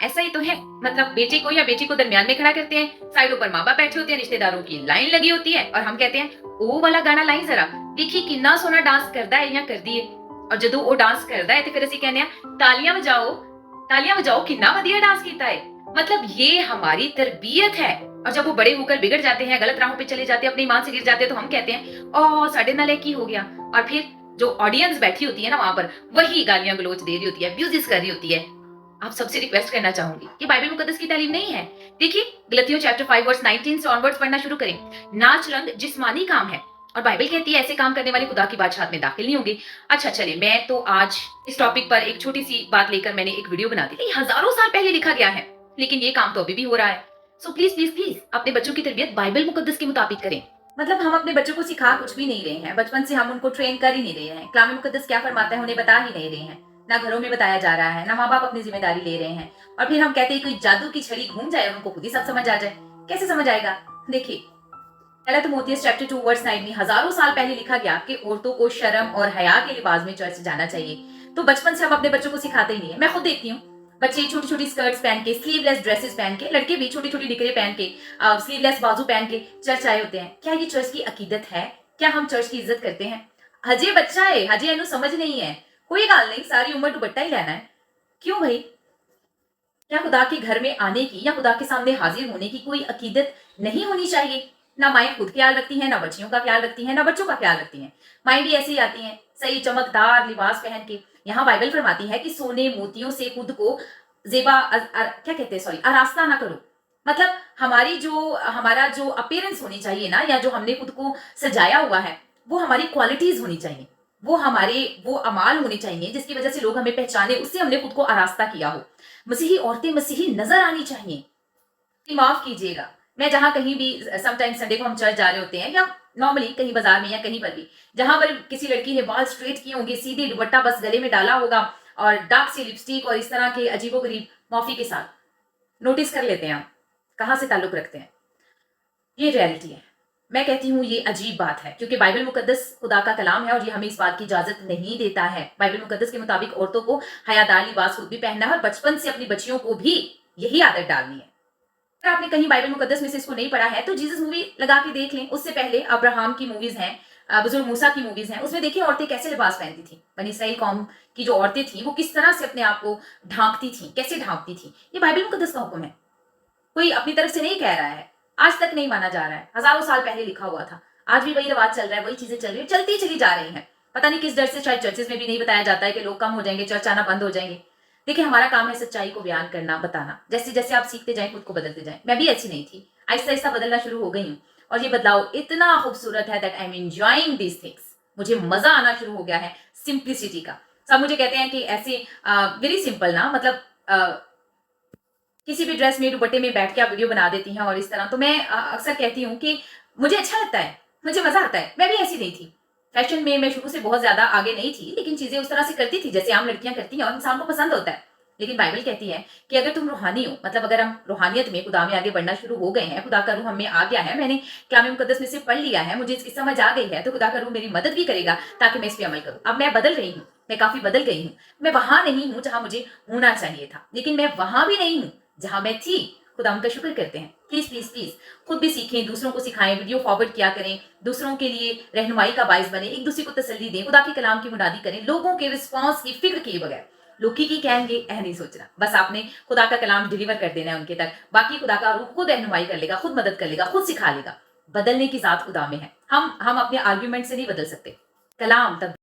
ऐसा ही तो है। मतलब बेटे को या बेटी को दरमियान में खड़ा करते हैं, साइडों पर माँ बाप बैठे होते हैं, रिश्तेदारों की लाइन लगी होती है और हम कहते हैं ओ वाला गाना लाई जरा, देखिए कितना सोना डांस करता है या कर दिए। और जदों वो डांस करता है तो फिर ਅਸੀਂ कहने तालियां बजाओ कितना वधिया डांस कीता है। मतलब ये हमारी तरबियत है। और जब वो बड़े होकर बिगड़ जाते हैं, गलत राहों पे चले जाते हैं, अपनी ईमान से गिर जाते हैं, तो हम कहते हैं ओ साडे नाल की हो गया। और फिर जो ऑडियंस बैठी होती है ना वहां पर, वही गालियां गलोच दे रही होती है, अब्यूजेस कर रही होती है। आप सबसे रिक्वेस्ट करना चाहूंगी, ये बाइबल मुकद्दस की तालीम नहीं है। देखिए गलतियों चैप्टर 5 वर्स 19 से ऑनवर्ड्स पढ़ना शुरू करें। नाच रंग जिस्मानी काम है और बाइबल कहती है ऐसे काम करने वाले खुदा की बादशाहत में दाखिल नहीं होंगे। अच्छा चलिए, मैं तो आज इस टॉपिक पर एक छोटी सी बात लेकर मैंने एक वीडियो बना दी। ये हजारों साल पहले लिखा गया है, लेकिन ये काम तो अभी भी हो रहा है। सो प्लीज प्लीज प्लीज अपने बच्चों की तरबियत बाइबल मुकद्दस के मुताबिक करें। मतलब हम अपने बच्चों को सिखा कुछ भी नहीं रहे हैं, बचपन से हम उनको ट्रेन कर ही नहीं रहे हैं। कलाम मुकद्दस क्या फरमाता है उन्हें बता ही नहीं रहे हैं, ना घरों में बताया जा रहा है, ना माँ बाप अपनी जिम्मेदारी ले रहे हैं। और फिर हम कहते हैं कोई जादू की छड़ी घूम जाए और उनको खुद ही सब समझ आ जाए। कैसे समझ आएगा? देखिए पहला तिमोथियस चैप्टर 2 वर्स 9 में हजारों साल पहले लिखा गया कि औरतों को शर्म और हया के लिबास में चर्च जाना चाहिए। तो बचपन से हम अपने बच्चों को सिखाते ही नहीं है। मैं खुद देखती हूँ बच्चे छोटी छोटी स्कर्ट्स पहन के, स्लीवलेस ड्रेसेस पहन के, लड़के भी छोटी छोटी डिकरे पहन के, स्लीवलेस बाजू पहन के चर्च आए होते हैं। क्या ये चर्च की अकीदत है? क्या हम चर्च की इज्जत करते हैं? हजे बच्चा है, हजे इन्हें समझ नहीं है, कोई गाल नहीं, सारी उम्र दुपट्टा ही लेना है। क्यों भाई? क्या खुदा के घर में आने की या खुदा के सामने हाजिर होने की कोई अकीदत नहीं होनी चाहिए? ना माएं खुद ख्याल रखती हैं, ना बच्चियों का ख्याल रखती हैं, ना बच्चों का ख्याल रखती हैं। माएं भी ऐसे ही आती हैं सही चमकदार लिबास पहन के। यहाँ बाइबल फरमाती है कि सोने मोतियों से खुद को क्या कहते हैं, सॉरी, आरास्ता ना करो। मतलब हमारा जो अपीयरेंस होनी चाहिए ना, या जो हमने खुद को सजाया हुआ है, वो हमारी क्वालिटीज होनी चाहिए, वो अमाल होने चाहिए जिसकी वजह से लोग हमें पहचाने, उससे हमने खुद को आरास्ता किया हो। मसीही औरतें मसीही नजर आनी चाहिए। माफ कीजिएगा, मैं जहां कहीं भी समटाइम संडे को हम चर्च जा रहे होते हैं या नॉर्मली कहीं बाजार में या कहीं पर भी, जहां पर किसी लड़की ने बाल स्ट्रेट किए होंगे, सीधे दुपट्टा बस गले में डाला होगा और डार्क सी लिपस्टिक और इस तरह के अजीबोगरीब मौफी के साथ, नोटिस कर लेते हैं हम कहां से ताल्लुक रखते हैं। ये रियलिटी है। मैं कहती हूँ ये अजीब बात है, क्योंकि बाइबल मुकद्दस खुदा का कलाम है और ये हमें इस बात की इजाजत नहीं देता है। बाइबल मुकद्दस के मुताबिक औरतों को हयादार लिबास खुद भी पहनना है और बचपन से अपनी बच्चियों को भी यही आदत डालनी है। अगर आपने कहीं बाइबल मुकद्दस में से इसको नहीं पढ़ा है तो जीसस मूवी लगा के देख लें। उससे पहले अब्राहम की मूवीज हैं, बुजुर्ग मूसा की मूवीज हैं, उसमें देखिए औरतें कैसे लिबास पहनती थी। बनी इसराइल कौम की जो औरतें थी वो किस तरह से अपने आप को ढांकती थी, कैसे ढांकती थी। ये बाइबल मुकद्दस का हुक्म है, कोई अपनी तरफ से नहीं कह रहा है। आज तक नहीं माना जा रहा है, हजारों साल पहले लिखा हुआ था। आज भी वही रिवाज चल रहा है, वही चीजें चल रही है, चलती चली जा रही हैं। पता नहीं किस डर से, शायद चर्चेस में भी नहीं बताया जाता है कि लोग कम हो जाएंगे, चर्च आना बंद हो जाएंगे। देखिए हमारा काम है सच्चाई को बयान करना, बताना। जैसे जैसे आप सीखते जाएं, खुद को बदलते जाएं। मैं भी ऐसी नहीं थी, आहिस्ता आहिस्ता बदलना शुरू हो गई हूँ और ये बदलाव इतना खूबसूरत है that I am enjoying these things. मुझे मजा आना शुरू हो गया है सिंप्लिसिटी का। सब मुझे कहते हैं कि ऐसे वेरी सिंपल ना, मतलब किसी भी ड्रेस में दुपट्टे में बैठ के आप वीडियो बना देती हैं और इस तरह। तो मैं अक्सर कहती हूँ कि मुझे अच्छा लगता है, मुझे मजा आता है। मैं भी ऐसी नहीं थी, फैशन में मैं शुरू से बहुत ज्यादा आगे नहीं थी, लेकिन चीजें उस तरह से करती थी जैसे आम लड़कियां करती हैं और इंसान को पसंद होता है। लेकिन बाइबल कहती है कि अगर तुम रूहानी हो, मतलब अगर हम रूहानियत में खुदा में आगे बढ़ना शुरू हो गए हैं, खुदा का रूह हमें आ गया है, मैंने कलाम मुकद्दस में से पढ़ लिया है, मुझे इसकी समझ आ गई है, तो खुदा का रूह मेरी मदद भी करेगा ताकि मैं इस पर अमल करूं। अब मैं बदल रही हूँ, मैं काफी बदल गई हूँ। मैं वहां नहीं हूँ जहां मुझे होना चाहिए था, लेकिन मैं वहां भी नहीं हूँ जहां मैं थी। खुदा उनका शुक्र करते हैं। प्लीज प्लीज प्लीज खुद भी सीखें, दूसरों को सिखाएं, वीडियो फॉरवर्ड किया करें, दूसरों के लिए रहनुमाई का बाइस बने, एक दूसरे को तसल्ली दें, खुदा के कलाम की मुनादी करें, लोगों के रिस्पॉन्स की फिक्र किए बगैर। लोग की कहेंगे ऐ नहीं सोचना, बस आपने खुदा का कलाम डिलीवर कर देना है उनके तक। बाकी खुदा का रूह खुद रहनुमाई कर लेगा, खुद मदद कर लेगा, खुद सिखा लेगा। बदलने की जात खुदा में है। हम अपने आर्ग्यूमेंट से नहीं बदल सकते, कलाम तब